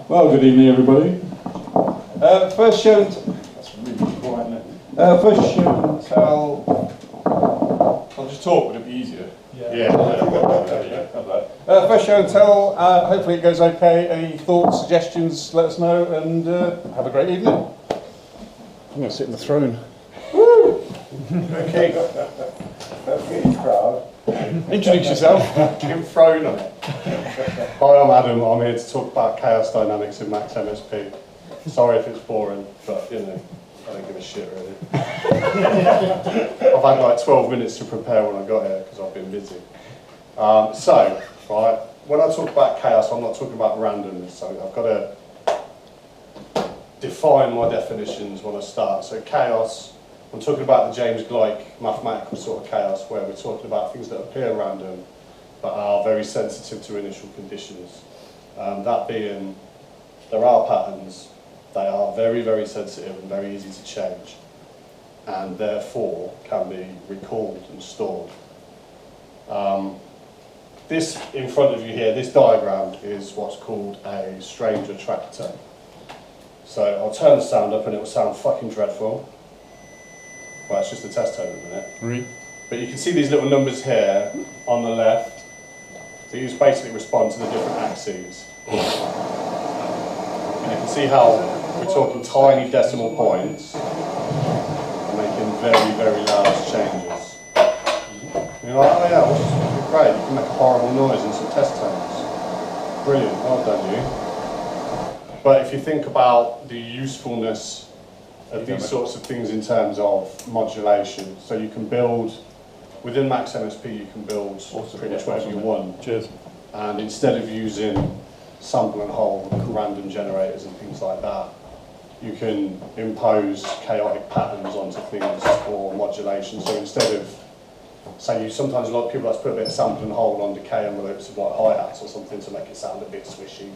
Well, good evening, everybody. First show and that's really quiet, isn't it? First show and tell. I'll just talk, would it be easier? Yeah. First show and tell. Hopefully it goes okay. Any thoughts, suggestions, let us know, and have a great evening. I'm going to sit in the throne. Woo! Okay. Really proud. Introduce yourself. I'm thrown on it. Hi, I'm Adam. I'm here to talk about chaos dynamics in Max MSP. Sorry if it's boring, but you know, I don't give a shit really. I've had like 12 minutes to prepare when I got here because I've been busy. Right, when I talk about chaos, I'm not talking about randomness, so I've got to define my definitions when I start. So chaos, I'm talking about the James Gleick mathematical sort of chaos, where we're talking about things that appear random but are very sensitive to initial conditions. That being, there are patterns, they are very, very sensitive and very easy to change, and therefore can be recalled and stored. This in front of you here, this diagram is what's called a strange attractor. So I'll turn the sound up and it will sound fucking dreadful. Well, it's just a test tone at the minute. Really? But you can see these little numbers here on the left. These basically respond to the different axes. And you can see how we're talking tiny decimal points and making very, very loud changes. You're like, oh yeah, well, great, you can make a horrible noise in some test tones. Brilliant, well done you. But if you think about the usefulness of these sorts of things in terms of modulation, so you can build, within Max MSP you can build pretty much whatever you want. Cheers. And instead of using sample and hold, random generators and things like that, you can impose chaotic patterns onto things for modulation. So instead of, say, sometimes a lot of people like to put a bit of sample and hold on decay envelopes of like hi-hats or something to make it sound a bit swishy.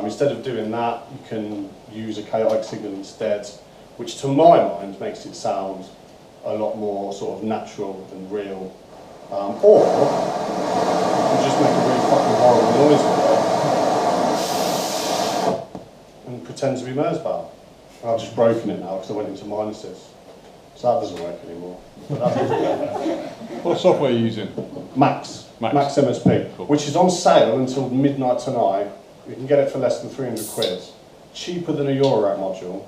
Instead of doing that, you can use a chaotic signal instead, which to my mind makes it sound a lot more sort of natural and real. Or you can just make a really fucking horrible noise with it and pretend to be Merzbow. I've just broken it now because I went into minuses. So that doesn't work anymore. What software are you using? Max MSP, cool. Which is on sale until midnight tonight. You can get it for less than 300 quid. Cheaper than a Eurorack module.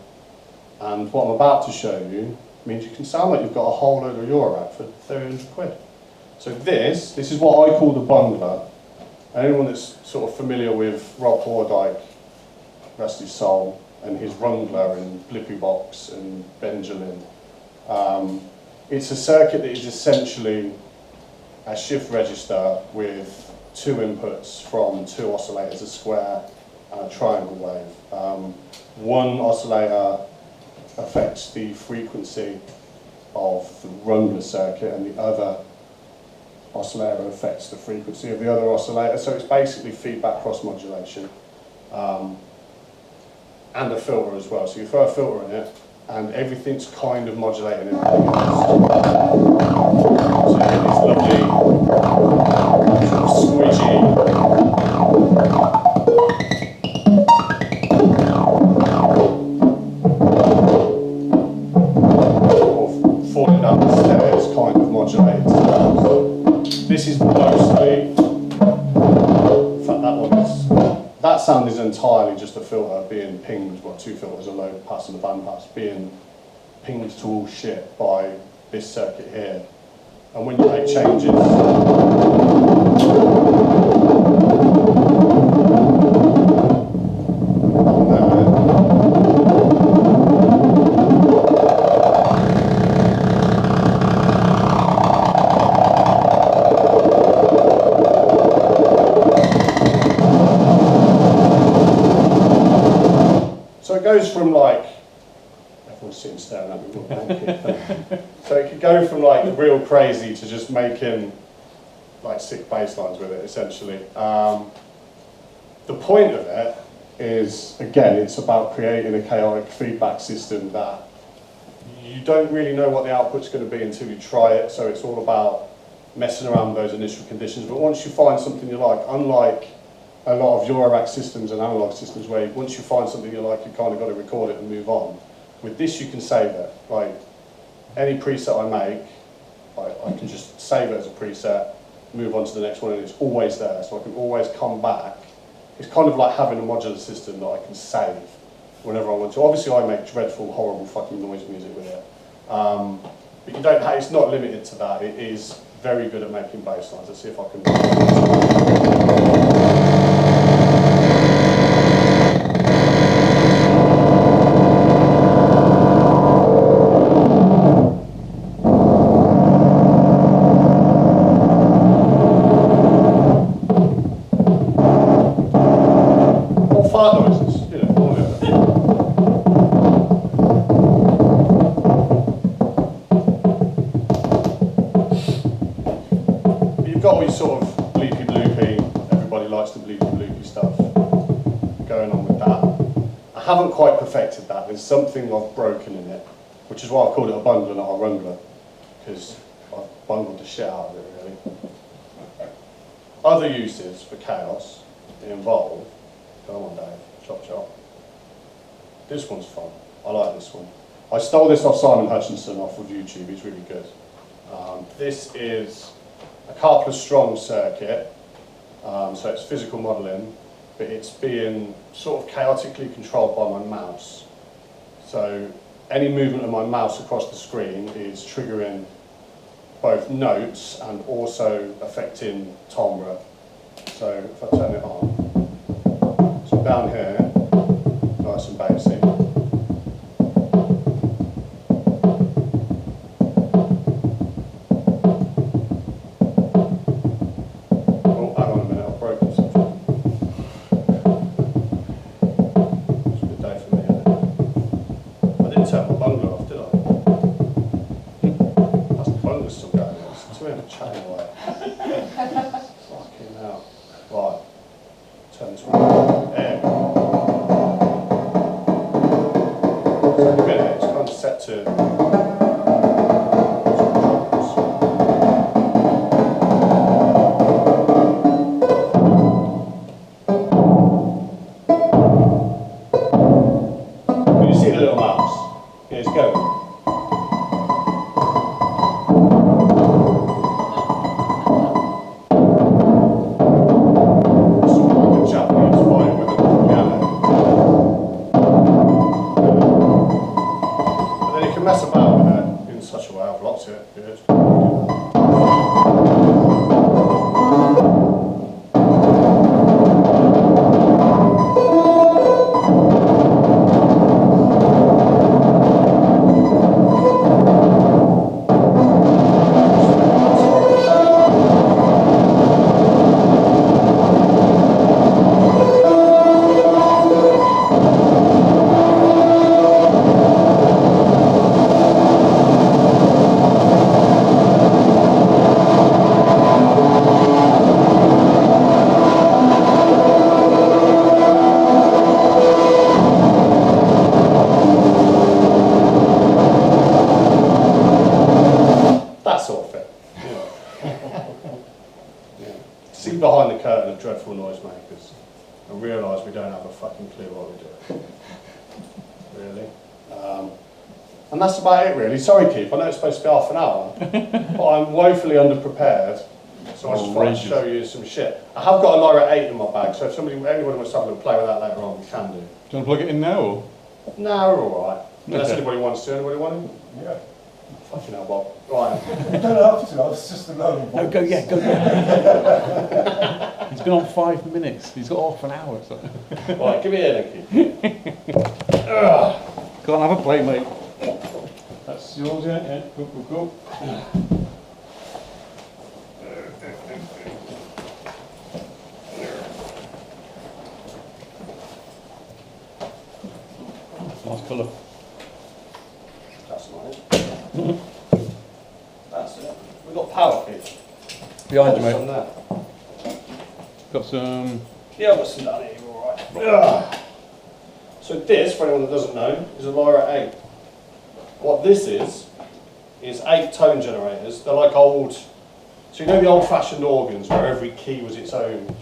And what I'm about to show you means you can sound like you've got a whole load of Eurorack for 300 quid. So this is what I call the bungler. And anyone that's sort of familiar with Rob Hordyke, rest his soul, and his Rungler and Blippy Box and Benjamin, it's a circuit that is essentially a shift register with two inputs from two oscillators, a square and a triangle wave. One oscillator affects the frequency of the Rungler circuit and the other oscillator affects the frequency of the other oscillator. So it's basically feedback cross modulation and a filter as well. So you throw a filter in it and everything's kind of modulating everything else. So you get these lovely sort of squidgy falling down the stairs kind of modulated sounds. This is mostly, in fact that sound is entirely just a filter being pinged, well, two filters, a low pass and a band pass, being pinged to all shit by this circuit here. And when you make changes, so it goes from like, everyone's sitting staring at me, so it could go from like real crazy to just making like sick bass lines with it, essentially. The point of it is, again, it's about creating a chaotic feedback system that you don't really know what the output's going to be until you try it, so it's all about messing around with those initial conditions. But once you find something you like, unlike a lot of Eurorack systems and analog systems where once you find something you like, you kind of got to record it and move on. With this, you can save it. Like any preset I make, I can just save it as a preset, move on to the next one, and it's always there. So I can always come back. It's kind of like having a modular system that I can save whenever I want to. Obviously, I make dreadful, horrible fucking noise music with it. But you don't. It's not limited to that. It is very good at making bass lines. Let's see if I can. Or fart noises, you know, all of it. You've got all your sort of bleepy bloopy, everybody likes the bleepy bloopy stuff going on with that. I haven't quite perfected that. There's something I've broken in it, which is why I've called it a bundler, not a rumbler, because I've bundled the shit out of it, really. Other uses for chaos involve, come on Dave, chop chop. This one's fun. I like this one. I stole this off Simon Hutchinson off of YouTube. He's really good. This is a Carplus Strong circuit, so it's physical modelling, but it's being sort of chaotically controlled by my mouse. So any movement of my mouse across the screen is triggering both notes and also affecting timbre. So if I turn it on, so down here, nice and bassy. Oh, hang on a minute, I've broken something. It's a good day for me, isn't it? I didn't turn my bungalow off, did I? That's the bungalow still going on. It's 2 minutes chatting away. Fucking hell. Right. Turn this one. There. So in a minute, it's kind of set to. You see the little mouse? Here it's going. Mess about with it in such a way. I've locked it. Good. See behind the curtain of dreadful noisemakers and realise we don't have a fucking clue what we're doing. Really. And that's about it really. Sorry Keith, I know it's supposed to be half an hour, but I'm woefully underprepared, so I just wanted to show you some shit. I have got a Lyra 8 in my bag, so if anyone wants to have a little play with that later on, we can do. Do you want to plug it in now or? No, we're alright. Unless Okay. anybody wants to. Anybody want to? Yeah. Fucking hell, Bob. Right. You don't have to, I was just alone. No, go, yeah, go. He's been on 5 minutes. He's got off an hour. So. Right, give me a Nicky. Can't have a play, mate. That's yours, yeah? Yeah, cool. Nice colour. That's nice. That's it. We've got power keys. Behind you, Some mate. there. Got some. Yeah, I've got some down here, you're alright. So this, for anyone that doesn't know, is a Lyra 8. What this is 8 tone generators. They're like old So you know the old-fashioned organs where every key was its own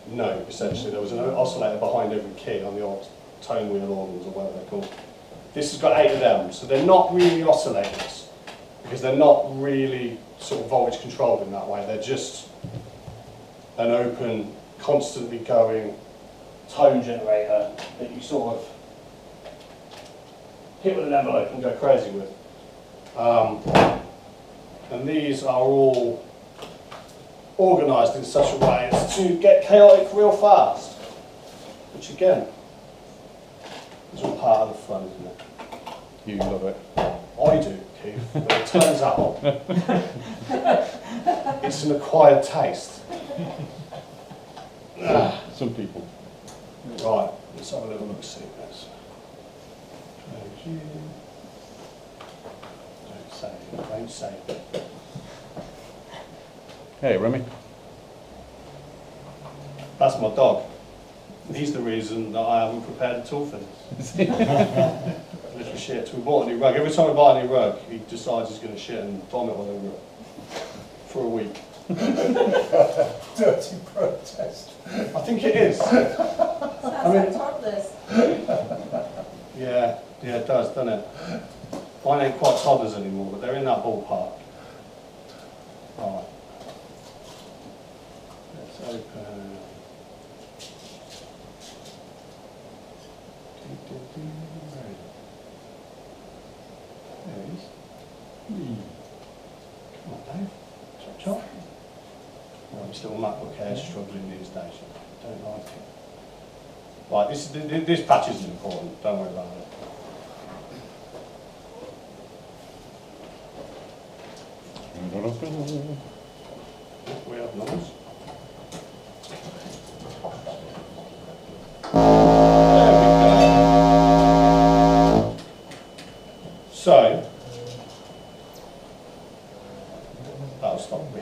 note, essentially. There was an oscillator behind every key on the old tone wheel organs or whatever they're called. This has got 8 of them, so they're not really oscillators because they're not really sort of voltage controlled in that way. They're just an open, constantly going tone generator that you sort of hit with an envelope and go crazy with. And these are all organised in such a way as to get chaotic real fast, which again is all part of the fun, isn't it? You love it. I do, Keith, but it turns out it's an acquired taste. Some people. Right, let's have a little look, see this. Don't say it. Hey, Remy. That's my dog. He's the reason that I haven't prepared at all for this. Little shit. We bought a new rug. Every time we buy a new rug, he decides he's going to shit and vomit all over it for a week. Dirty protest. I think it is. Sounds like toddlers. Yeah, it does, doesn't it? Mine ain't quite toddlers anymore, but they're in that ballpark. Right. Let's open. There it is. Come on, Dave. Chop, chop. Well, this little MacBook Air is struggling these days. I don't like it. Right, this patch isn't important. Don't worry about it. We have noise. There we go. So, that'll stop me.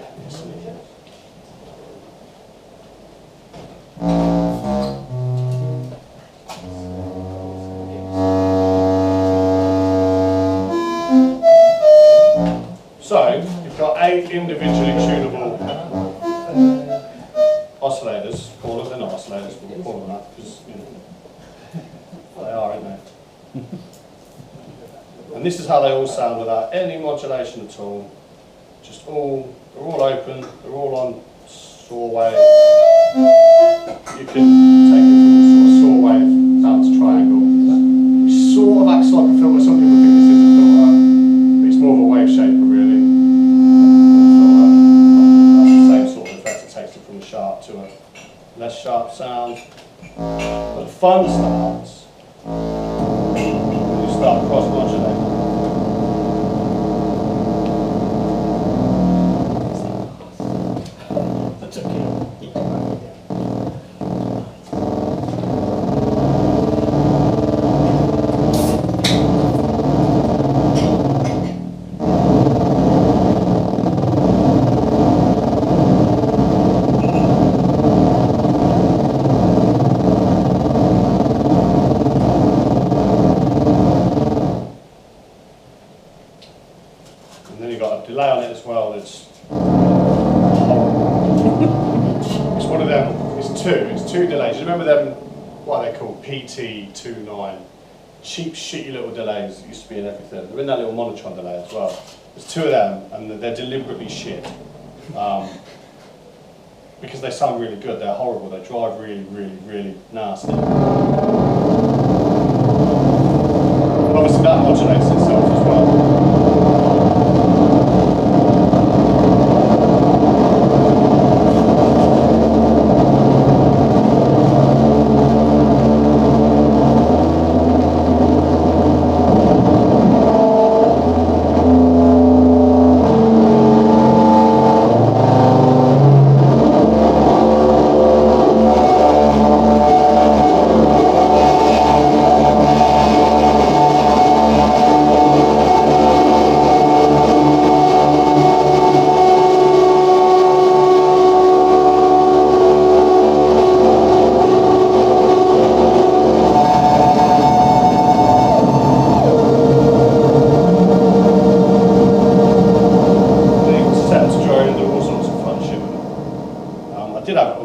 So, you've got 8 individually tunable oscillators. Call them, they're not oscillators, but we'll call them that because, you know, they are, aren't they? And this is how they all sound without any modulation at all. Just they're all open, they're all on saw wave. You can take it from sort of saw wave down to triangle. Which sort of acts like a filter. Some people think this is a filter, but it's more of a wave shaper really. That's the same sort of effect. It takes it from a sharp to a less sharp sound. But the fun starts when you start cross modulating. And then you've got a delay on it as well. It's one of them. It's two delays. You remember them? What are they called? PT29. Cheap, shitty little delays that used to be in everything. They're in that little monotron delay as well. There's 2 of them, and they're deliberately shit because they sound really good. They're horrible. They drive really, really, really nasty. And obviously that modulates itself as well.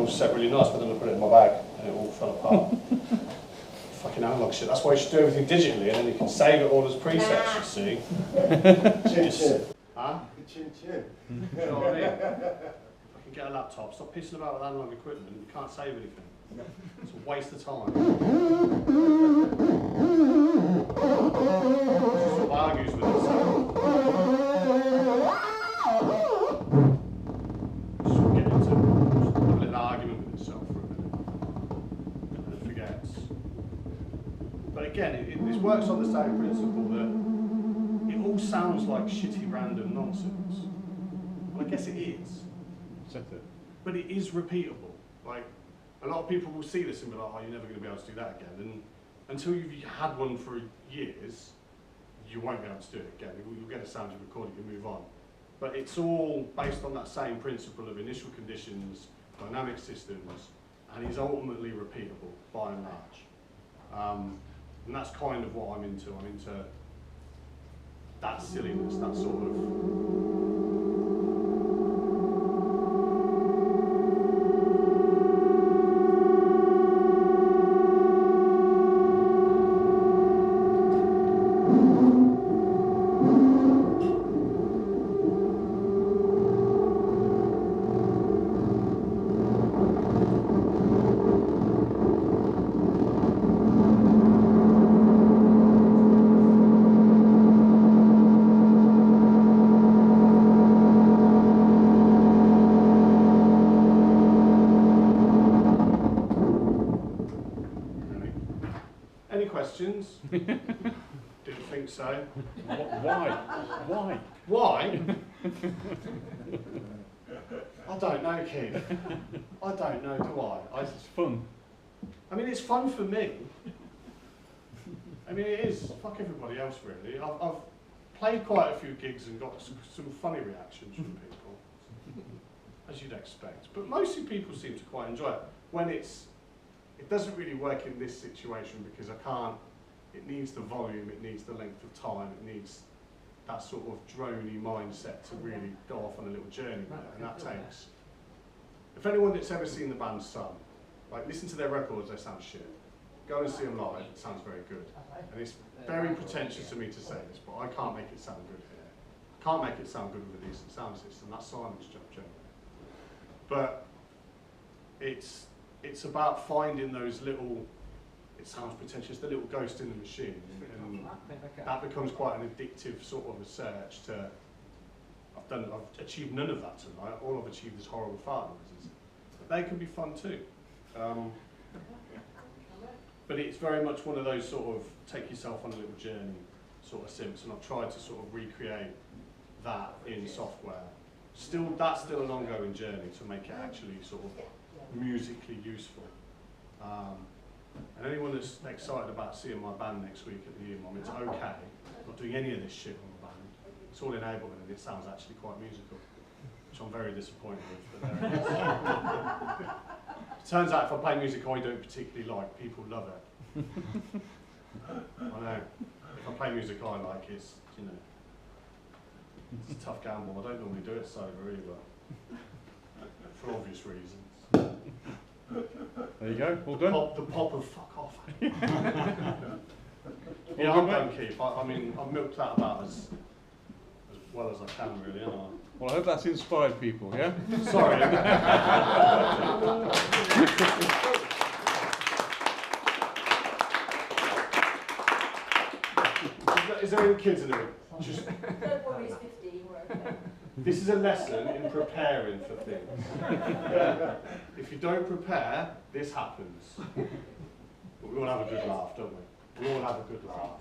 all set really nice, but then I put it in my bag and it all fell apart. Fucking analog shit. That's why you should do everything digitally, and then you can save it all as presets, you see. Chin chin. Huh? Chin chin. You know what I mean? I can get a laptop, stop pissing about with analog equipment, you can't save anything. It's a waste of time. It sort of argues with itself. Just sort of get into a little argument with itself for a minute. And then it forgets. But again, this works on the same principle that it all sounds like shitty random nonsense. Well, I guess it is. Set it. But it is repeatable. Like, a lot of people will see this and be like, oh, you're never going to be able to do that again. And until you've had one for years, you won't be able to do it again. You'll get a sound, you record it, you move on. But it's all based on that same principle of initial conditions, dynamic systems, and is ultimately repeatable by and large. And that's kind of what I'm into. I'm into that silliness, that sort of... Any questions? Didn't think so. Why? Why? Why? I don't know, Keith. I don't know, do I? It's fun. I mean, it's fun for me. I mean, it is. Fuck everybody else, really. I've played quite a few gigs and got some funny reactions from people, as you'd expect. But mostly people seem to quite enjoy it. When it doesn't really work in this situation because I can't, it needs the volume, it needs the length of time, it needs that sort of droney mindset to really go off on a little journey with it, and that takes... If anyone that's ever seen the band Sun, like listen to their records, they sound shit. Go and see them live, it sounds very good. And it's very pretentious of me to say this, but I can't make it sound good here. I can't make it sound good with a decent sound system, that's Simon's job generally. But it's about finding those little, it sounds pretentious, the little ghost in the machine, and that becomes quite an addictive sort of a search to, I've achieved none of that tonight, all I've achieved is horrible fart noises. But they can be fun too. But it's very much one of those sort of take yourself on a little journey sort of synths, and I've tried to sort of recreate that in software. That's still an ongoing journey to make it actually sort of musically useful. And anyone that's excited about seeing my band next week at the EMOM, it's okay. I'm not doing any of this shit on the band. It's all enablement and it sounds actually quite musical, which I'm very disappointed with, but there it is. It turns out if I play music I don't particularly like, people love it. I know. If I play music I like, it's, you know, it's a tough gamble. I don't normally do it sober either, for obvious reasons. There you go, all done. The pop of fuck off. Yeah, I'm done, Keith. I mean, I've milked that about as well as I can, really, haven't I? Well, I hope that's inspired people, yeah? Sorry. Is there any kids in the room? Just... Don't worry, it's 15, we're okay. This is a lesson in preparing for things. Yeah. If you don't prepare, this happens. But we all have a good laugh, don't we? We all have a good laugh.